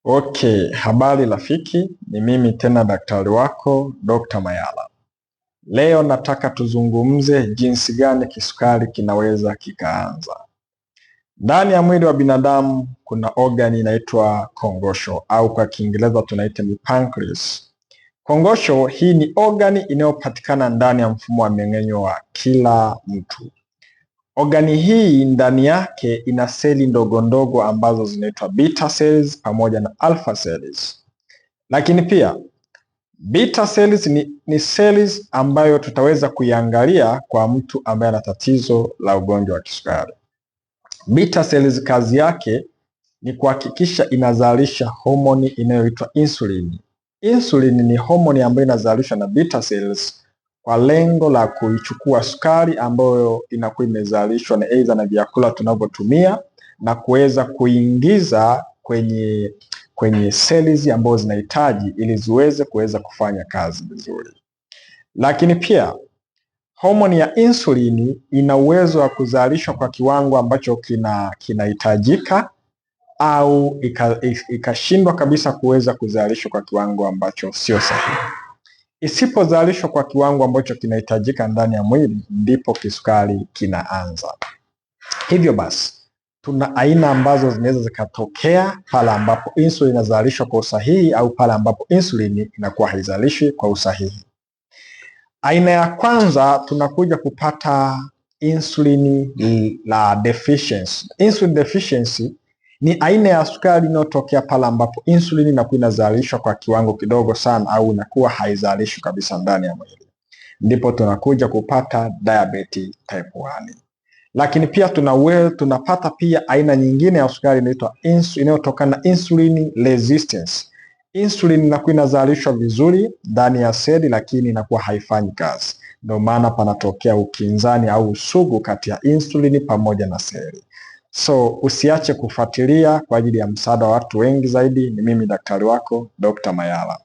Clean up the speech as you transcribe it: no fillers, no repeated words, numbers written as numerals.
Okay, habari rafiki, ni mimi tena daktari wako Dr. Mayala. Leo nataka tuzungumze jinsi gani kisukari kinaweza kikaanza. Ndani ya mwili wa binadamu kuna organi inaitwa kongosho au kwa Kiingereza tunaita ni pancreas. Kongosho hii ni organi inayopatikana ndani ya mfumo wa mmeng'enyo wa kila mtu. Organi hii ndani yake ina seli ndogo ndogo ambazo zinaitwa beta cells pamoja na alpha cells. Lakini pia beta cells ni cells ambayo tutaweza kuiangalia kwa mtu ambaye ana tatizo la ugonjwa wa kisukari. Beta cells kazi yake ni kuhakikisha inazalisha homoni inayoitwa insulin. Insulin ni homoni ambayo inazalishwa na beta cells kwa lengo la kuichukua sukari ambayo inakuwa imezalishwa na aidha na vyakula tunavyotumia na kuweza kuingiza kwenye cells ambazo zinahitaji ili ziweze kuweza kufanya kazi vizuri. Lakini pia homoni ya insulini ina uwezo wa kuzalishwa kwa kiwango ambacho kinahitajika au ikashindwa kabisa kuweza kuzalishwa kwa kiwango ambacho sio sahihi. Isipozalishwa kwa kiwango ambacho kinahitajika ndani ya mwili, ndipo kisukari kinaanza. Hivyo basi, tuna aina ambazo zinaweza zikatokea pale ambapo insulin inazalishwa kwa usahihi au pale ambapo insulin inakuwa haizalishwi kwa usahihi. Aina ya kwanza tunakuja kupata insulin la deficiency. Insulin deficiency ni aina ya sukari inayotokea pale ambapo insulini inakuwa inazalishwa kwa kiwango kidogo sana au inakuwa haizalishwi kabisa ndani ya mwili, ndipo tunakuja kupata diabetes type 1. Lakini pia tunapata pia aina nyingine ya sukari inaitwa inayotokana na insulin resistance. Insulin inakuwa inazalishwa vizuri ndani ya seli lakini inakuwa haifanyi kazi, ndio maana panatokea ukinzani au usugu kati ya insulini pamoja na seli. So usiache kufuatilia kwa ajili ya msaada wa watu wengi zaidi. Ni mimi daktari wako Dr. Mayala.